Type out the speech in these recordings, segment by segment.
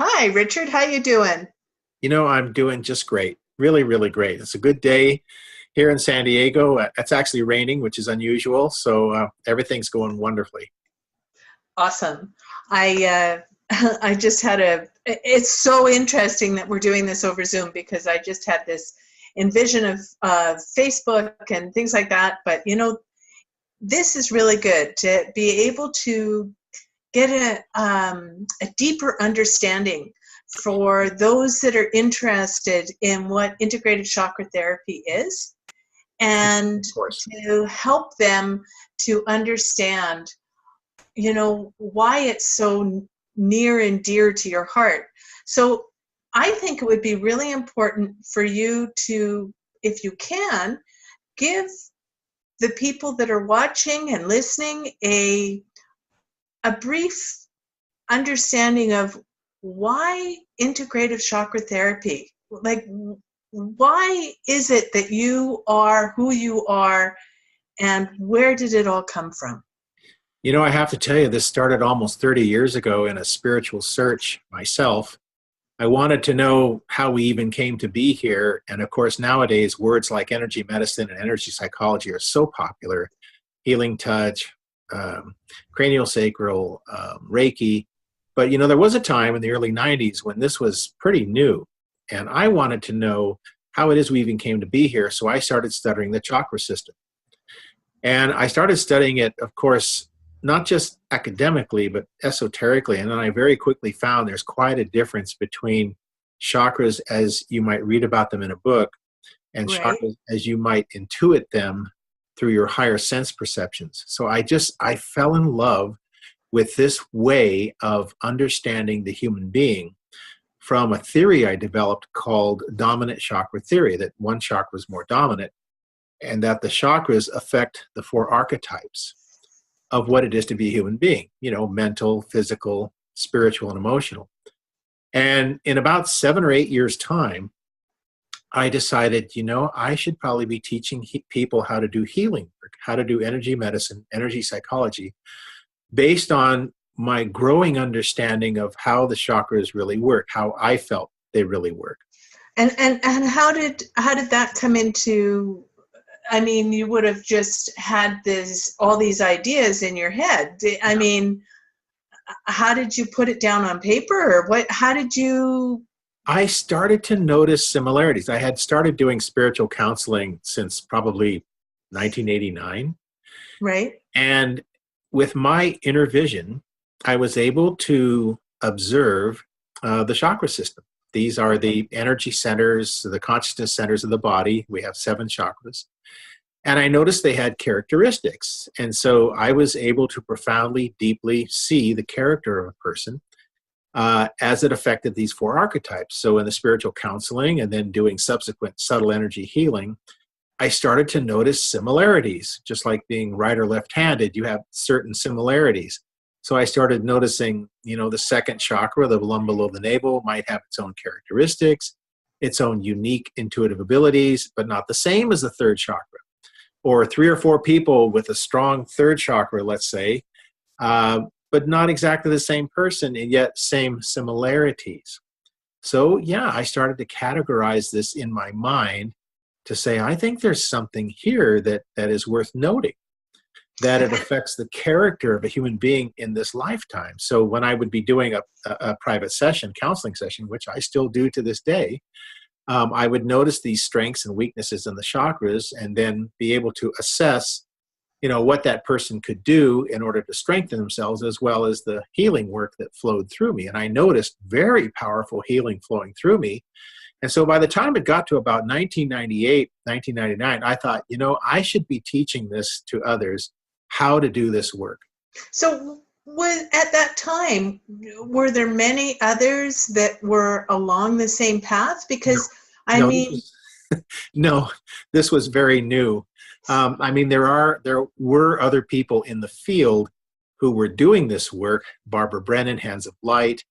Hi, Richard. How you doing? I'm doing just great. Really, really great. It's a good day here in San Diego. It's actually raining, which is unusual. So everything's going wonderfully. Awesome. I I just had a. It's so interesting that we're doing this over Zoom because I just had this envision of Facebook and things like that. But this is really good to be able to get a deeper understanding for those that are interested in what integrative chakra therapy is, and Of course. to help them to understand why it's so near and dear to your heart. So I think it would be really important for you to, if you can, give the people that are watching and listening a brief understanding of why integrative chakra therapy. Like, why is it that you are who you are, and where did it all come from? I have to tell you, this started almost 30 years ago in a spiritual search myself. I wanted to know how we even came to be here. And of course, nowadays, words like energy medicine and energy psychology are so popular. Healing touch, cranial sacral, Reiki. But there was a time in the early 90s when this was pretty new. And I wanted to know how it is we even came to be here. So I started studying the chakra system. And I started studying it, of course, not just academically, but esoterically. And then I very quickly found there's quite a difference between chakras as you might read about them in a book and Right. chakras as you might intuit them through your higher sense perceptions. So I fell in love with this way of understanding the human being from a theory I developed called dominant chakra theory, that one chakra is more dominant and that the chakras affect the four archetypes of what it is to be a human being, mental, physical, spiritual, and emotional. And in about 7 or 8 years' time, I decided, I should probably be teaching people how to do healing work, how to do energy medicine, energy psychology, based on my growing understanding of how the chakras really work, how I felt they really work. And how did that come into? I mean, you would have just had all these ideas in your head. I mean, how did you put it down on paper, or what? How did you? I started to notice similarities. I had started doing spiritual counseling since probably 1989. Right. And with my inner vision, I was able to observe the chakra system. These are the energy centers, the consciousness centers of the body. We have 7 chakras. And I noticed they had characteristics. And so I was able to profoundly, deeply see the character of a person as it affected these 4 archetypes. So in the spiritual counseling and then doing subsequent subtle energy healing, I started to notice similarities. Just like being right or left-handed, you have certain similarities. So I started noticing, the second chakra, the lung below the navel, might have its own characteristics, its own unique intuitive abilities, but not the same as the third chakra. Or 3 or 4 people with a strong third chakra, let's say, but not exactly the same person, and yet same similarities. So yeah, I started to categorize this in my mind to say, I think there's something here that is worth noting, that it affects the character of a human being in this lifetime. So when I would be doing a private session, counseling session, which I still do to this day, I would notice these strengths and weaknesses in the chakras and then be able to assess, what that person could do in order to strengthen themselves, as well as the healing work that flowed through me. And I noticed very powerful healing flowing through me. And so by the time it got to about 1998, 1999, I thought, I should be teaching this to others, how to do this work. So, at that time, were there many others that were along the same path? No, Because, I no, mean, no, this was very new. There were other people in the field who were doing this work. Barbara Brennan, Hands of Light,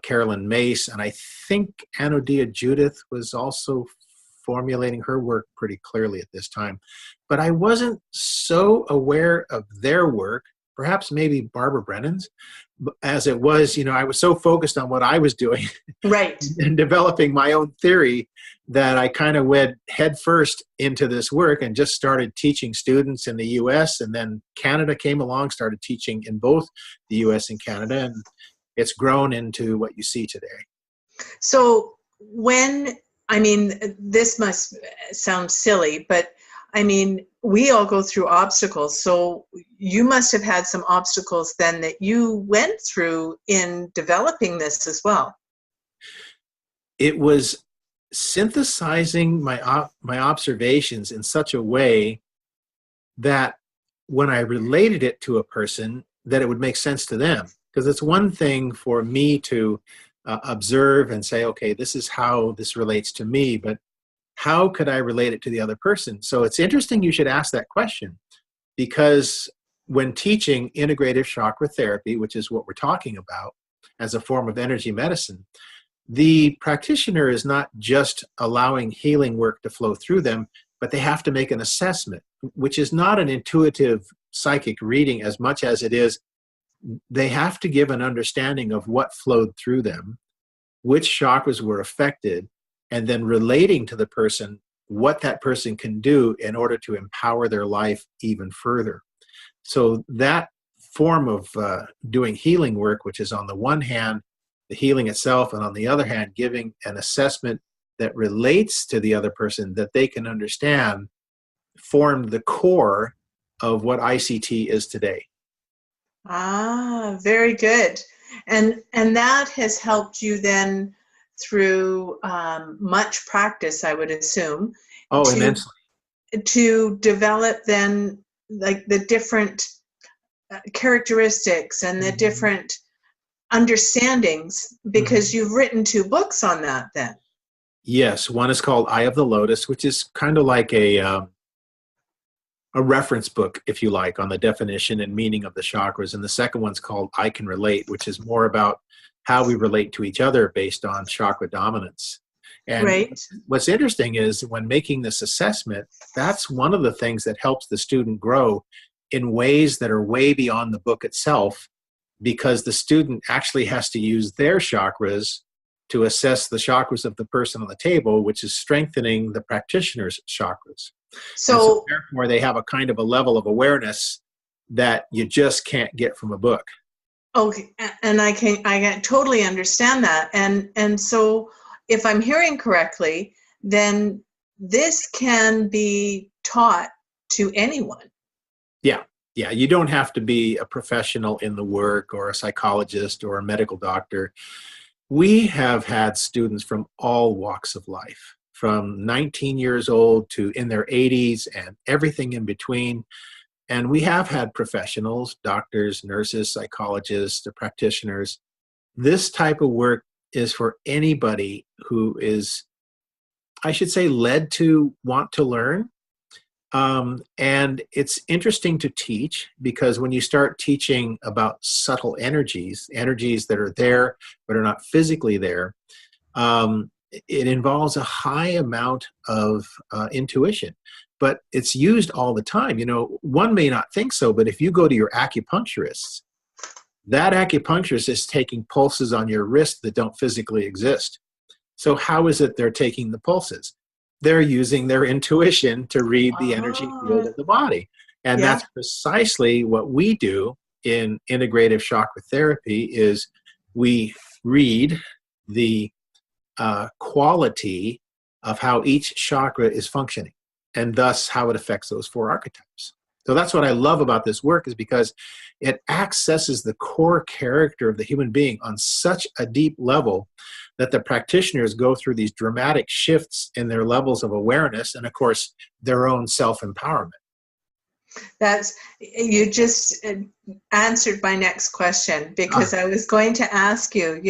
Carolyn Mace, and I think Anodia Judith was also formulating her work pretty clearly at this time. But I wasn't so aware of their work, perhaps maybe Barbara Brennan's, as it was, I was so focused on what I was doing Right. and developing my own theory that I kind of went headfirst into this work and just started teaching students in the US. And then Canada came along, started teaching in both the US and Canada. And it's grown into what you see today. So this must sound silly, but we all go through obstacles. So you must have had some obstacles then that you went through in developing this as well. It was synthesizing my observations in such a way that when I related it to a person, that it would make sense to them. Because it's one thing for me to observe and say, okay, this is how this relates to me, but how could I relate it to the other person? So it's interesting you should ask that question, because when teaching integrative chakra therapy, which is what we're talking about as a form of energy medicine, the practitioner is not just allowing healing work to flow through them, but they have to make an assessment, which is not an intuitive psychic reading as much as it is they have to give an understanding of what flowed through them, which chakras were affected, and then relating to the person what that person can do in order to empower their life even further. So that form of doing healing work, which is on the one hand the healing itself, and on the other hand giving an assessment that relates to the other person that they can understand, formed the core of what ICT is today. Ah, very good. And that has helped you then through much practice, I would assume. Oh, immensely. To develop then like the different characteristics and the different understandings, because you've written 2 books on that then. Yes, one is called Eye of the Lotus, which is kind of like a reference book, if you like, on the definition and meaning of the chakras. And the second one's called I Can Relate, which is more about how we relate to each other based on chakra dominance. And right. What's interesting is when making this assessment, that's one of the things that helps the student grow in ways that are way beyond the book itself, because the student actually has to use their chakras to assess the chakras of the person on the table, which is strengthening the practitioner's chakras. So therefore, they have a kind of a level of awareness that you just can't get from a book. Okay, and I can totally understand that. And so if I'm hearing correctly, then this can be taught to anyone. Yeah, you don't have to be a professional in the work or a psychologist or a medical doctor. We have had students from all walks of life, from 19 years old to in their 80s and everything in between. And we have had professionals, doctors, nurses, psychologists, practitioners. This type of work is for anybody who is, I should say, led to want to learn. And it's interesting to teach, because when you start teaching about subtle energies that are there but are not physically there, it involves a high amount of intuition. But it's used all the time. One may not think so, but if you go to your acupuncturist, that acupuncturist is taking pulses on your wrist that don't physically exist. So how is it they're taking the pulses? They're using their intuition to read the energy field of the body. And that's precisely what we do in integrative chakra therapy. Is we read the quality of how each chakra is functioning, and thus how it affects those 4 archetypes. So that's what I love about this work, is because it accesses the core character of the human being on such a deep level that the practitioners go through these dramatic shifts in their levels of awareness and, of course, their own self-empowerment. You just answered my next question, because I was going to ask you,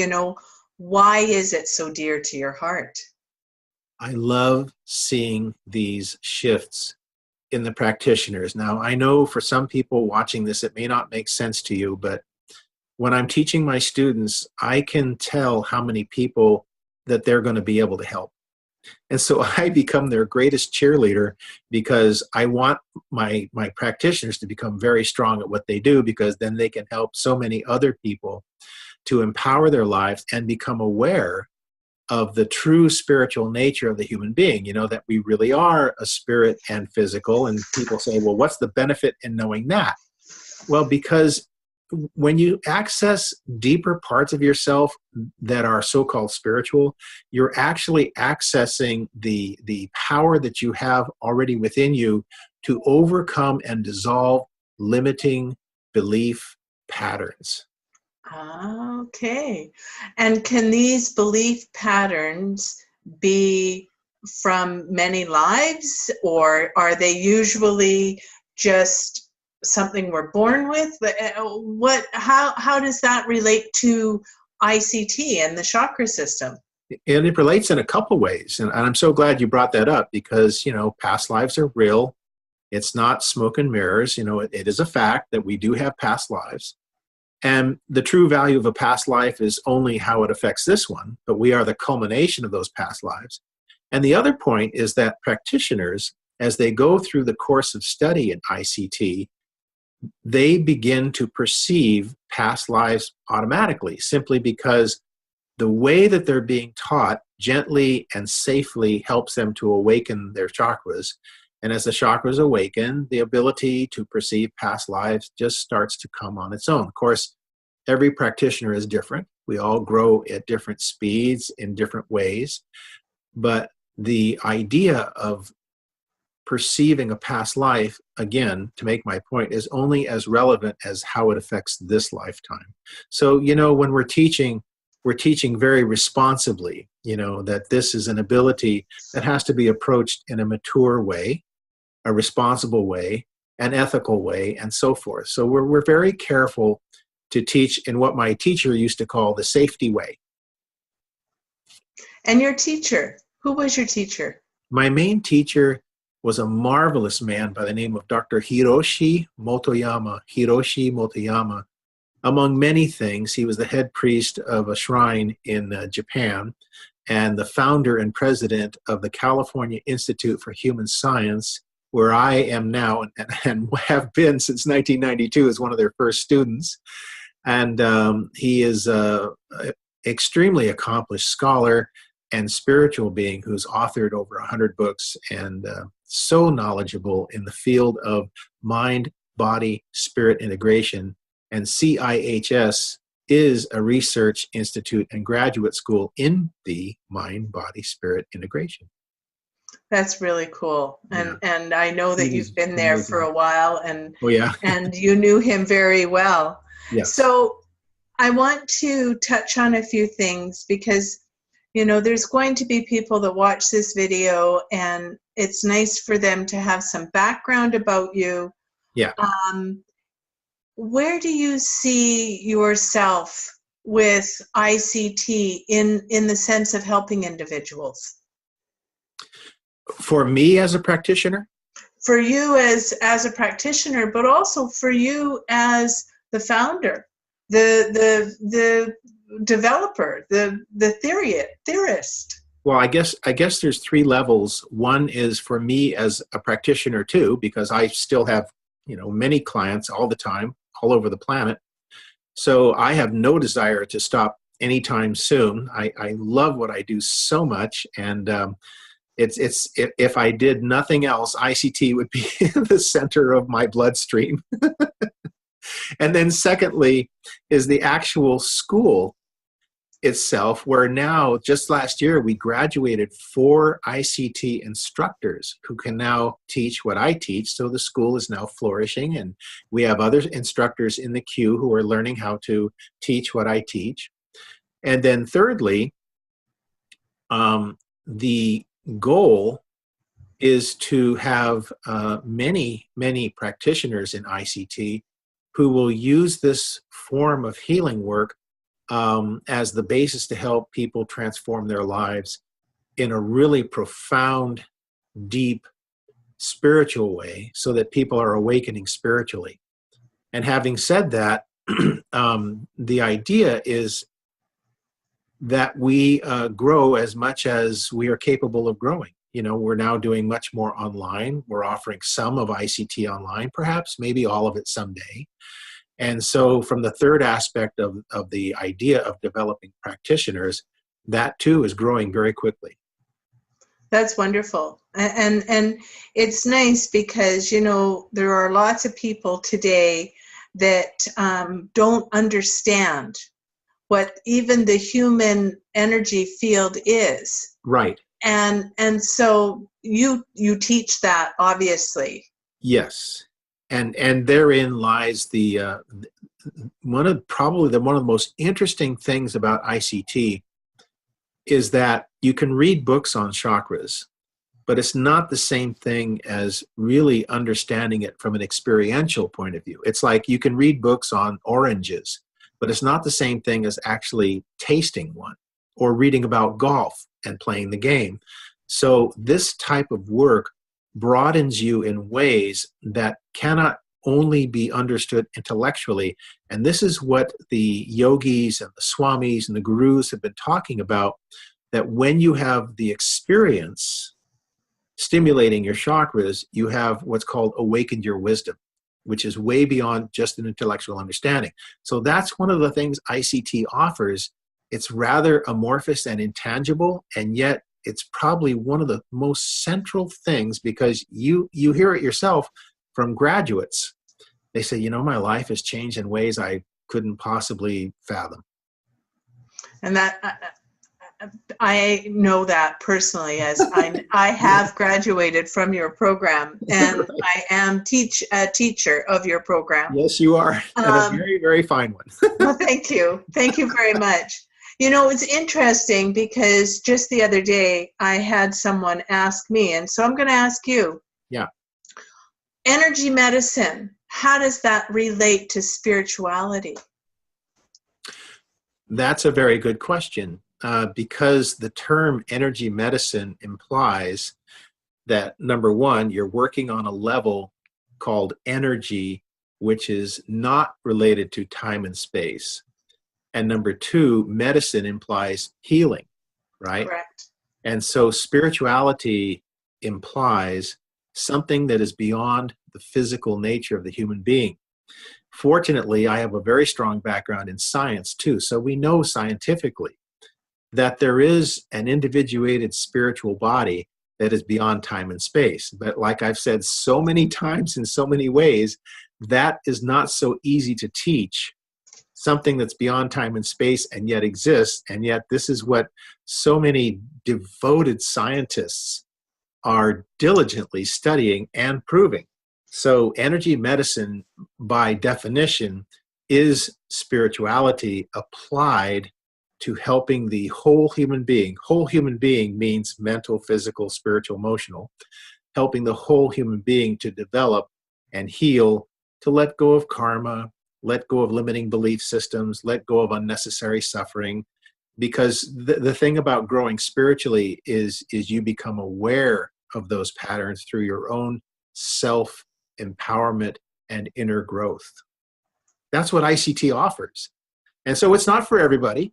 why is it so dear to your heart? I love seeing these shifts in the practitioners. Now, I know for some people watching this, it may not make sense to you, but when I'm teaching my students, I can tell how many people that they're going to be able to help. And so I become their greatest cheerleader because I want my practitioners to become very strong at what they do, because then they can help so many other people to empower their lives and become aware of the true spiritual nature of the human being, that we really are a spirit and physical. And people say, well, what's the benefit in knowing that? Well, because when you access deeper parts of yourself that are so-called spiritual, you're actually accessing the power that you have already within you to overcome and dissolve limiting belief patterns. Okay. And can these belief patterns be from many lives, or are they usually just something we're born with? How does that relate to ICT and the chakra system? And it relates in a couple ways. And I'm so glad you brought that up, because, past lives are real. It's not smoke and mirrors. It is a fact that we do have past lives. And the true value of a past life is only how it affects this one, but we are the culmination of those past lives. And the other point is that practitioners, as they go through the course of study in ICT, they begin to perceive past lives automatically, simply because the way that they're being taught gently and safely helps them to awaken their chakras. And as the chakras awaken, the ability to perceive past lives just starts to come on its own. Of course, every practitioner is different. We all grow at different speeds in different ways. But the idea of perceiving a past life, again, to make my point, is only as relevant as how it affects this lifetime. So, when we're teaching very responsibly, that this is an ability that has to be approached in a mature way, a responsible way, an ethical way, and so forth. So we're very careful to teach in what my teacher used to call the safety way. And your teacher, who was your teacher? My main teacher was a marvelous man by the name of Dr. Hiroshi Motoyama. Hiroshi Motoyama. Among many things, he was the head priest of a shrine in Japan, and the founder and president of the California Institute for Human Science, where I am now and have been since 1992 as one of their first students. And he is an extremely accomplished scholar and spiritual being who's authored over 100 books, and so knowledgeable in the field of mind, body, spirit integration. And CIHS is a research institute and graduate school in the mind, body, spirit integration. That's really cool. And I know that you've been there for a while, and oh, yeah. and you knew him very well. Yes. So I want to touch on a few things, because there's going to be people that watch this video, and it's nice for them to have some background about you. Yeah. Where do you see yourself with ICT in the sense of helping individuals? For me as a practitioner? For you as a practitioner, but also for you as the founder, the developer, the theorist. Well, I guess there's three levels. One is for me as a practitioner too, because I still have, many clients all the time, all over the planet. So I have no desire to stop anytime soon. I love what I do so much, and if I did nothing else, ICT would be the center of my bloodstream. And then secondly is the actual school itself, where now, just last year, we graduated 4 ICT instructors who can now teach what I teach. So the school is now flourishing, and we have other instructors in the queue who are learning how to teach what I teach. And then thirdly, the goal is to have many, many practitioners in ICT who will use this form of healing work as the basis to help people transform their lives in a really profound, deep, spiritual way, so that people are awakening spiritually. And having said that, the idea is that we grow as much as we are capable of growing. We're now doing much more online. We're offering some of ICT online, perhaps, maybe all of it someday. And so from the third aspect of the idea of developing practitioners, that too is growing very quickly. That's wonderful. And it's nice because, there are lots of people today that don't understand what even the human energy field is. Right. And so you teach that, obviously. Yes. And therein lies the one of the most interesting things about ICT is that you can read books on chakras, but it's not the same thing as really understanding it from an experiential point of view. It's like you can read books on oranges, but it's not the same thing as actually tasting one or reading about golf and playing the game. So this type of work broadens you in ways that cannot only be understood intellectually. And this is what the yogis and the swamis and the gurus have been talking about, that when you have the experience stimulating your chakras, you have what's called awakened your wisdom, which is way beyond just an intellectual understanding. So that's one of the things ICT offers. It's rather amorphous and intangible, and yet it's probably one of the most central things, because you hear it yourself from graduates. They say, my life has changed in ways I couldn't possibly fathom. And that I know that personally, as I have graduated from your program, and I am a teacher of your program. Yes, you are, and a very, very fine one. Well, thank you very much. It's interesting because just the other day I had someone ask me, and so I'm going to ask you. Yeah. Energy medicine, how does that relate to spirituality? That's a very good question, because the term energy medicine implies that, number one, you're working on a level called energy, which is not related to time and space. And number two, medicine implies healing, right? Correct. And so spirituality implies something that is beyond the physical nature of the human being. Fortunately, I have a very strong background in science too, so we know scientifically that there is an individuated spiritual body that is beyond time and space. But like I've said so many times in so many ways, that is not so easy to teach, something that's beyond time and space and yet exists. And yet this is what so many devoted scientists are diligently studying and proving. So energy medicine, by definition, is spirituality applied to helping the whole human being. Whole human being means mental, physical, spiritual, emotional. Helping the whole human being to develop and heal, to let go of karma, let go of limiting belief systems, let go of unnecessary suffering. Because the thing about growing spiritually is you become aware of those patterns through your own self-empowerment and inner growth. That's what ICT offers. And so it's not for everybody.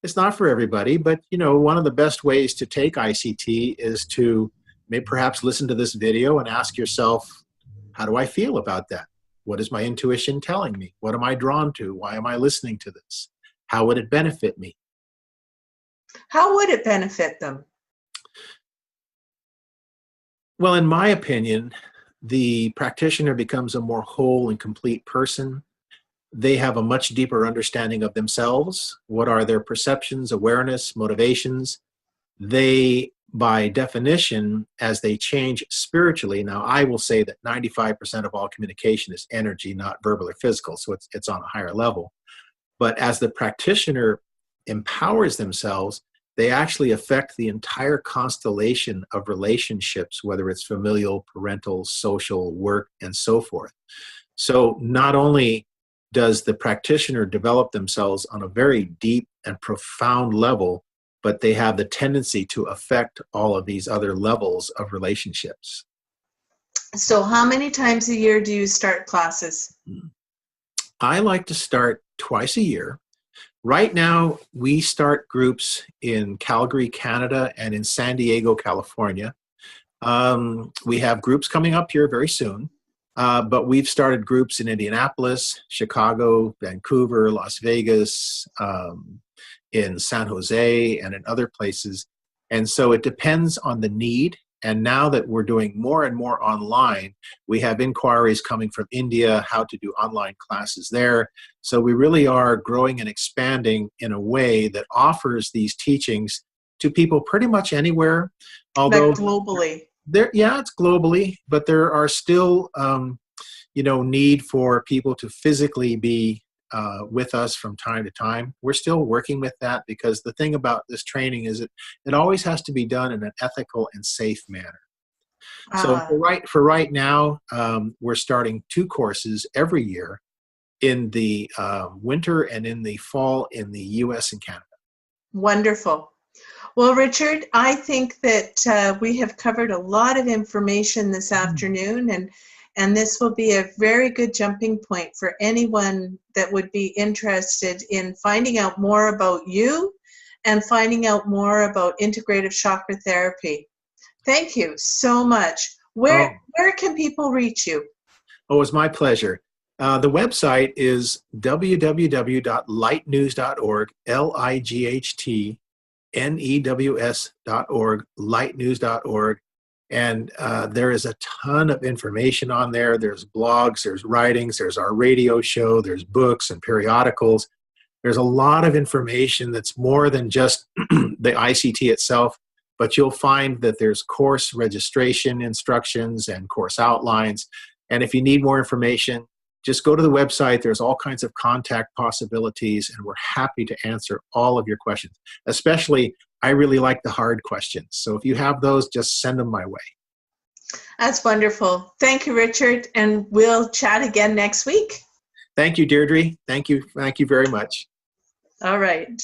It's not for everybody, but one of the best ways to take ICT is to maybe perhaps listen to this video and ask yourself, how do I feel about that? What is my intuition telling me? What am I drawn to? Why am I listening to this? How would it benefit me? How would it benefit them? Well, in my opinion, the practitioner becomes a more whole and complete person. They have a much deeper understanding of themselves. What are their perceptions, awareness, motivations? They, by definition, as they change spiritually, now I will say that 95% of all communication is energy, not verbal or physical, so it's on a higher level. But as the practitioner empowers themselves, they actually affect the entire constellation of relationships, whether it's familial, parental, social, work, and so forth. So not only does the practitioner develop themselves on a very deep and profound level, but they have the tendency to affect all of these other levels of relationships. So how many times a year do you start classes? I like to start twice a year. Right now, we start groups in Calgary, Canada, and in San Diego, California. We have groups coming up here very soon, but we've started groups in Indianapolis, Chicago, Vancouver, Las Vegas, in San Jose, and in other places. And so it depends on the need. And now that we're doing more and more online, we have inquiries coming from India, how to do online classes there. So we really are growing and expanding in a way that offers these teachings to people pretty much anywhere. Although But globally. It's globally, but there are still, need for people to physically be with us from time to time. We're still working with that because the thing about this training is it always has to be done in an ethical and safe manner. So for right now, we're starting 2 courses every year in the winter and in the fall in the U.S. and Canada. Wonderful. Well, Richard, I think that we have covered a lot of information this afternoon, and this will be a very good jumping point for anyone that would be interested in finding out more about you and finding out more about integrative chakra therapy. Thank you so much. Where can people reach you? Oh, it's my pleasure. The website is www.lightnews.org, lightnews.org, lightnews.org. And there is a ton of information on there. There's blogs, there's writings, there's our radio show, there's books and periodicals. There's a lot of information that's more than just the ICT itself, but you'll find that there's course registration instructions and course outlines. And if you need more information, just go to the website. There's all kinds of contact possibilities, and we're happy to answer all of your questions. Especially, I really like the hard questions. So if you have those, just send them my way. That's wonderful. Thank you, Richard, and we'll chat again next week. Thank you, Deirdre. Thank you very much. All right.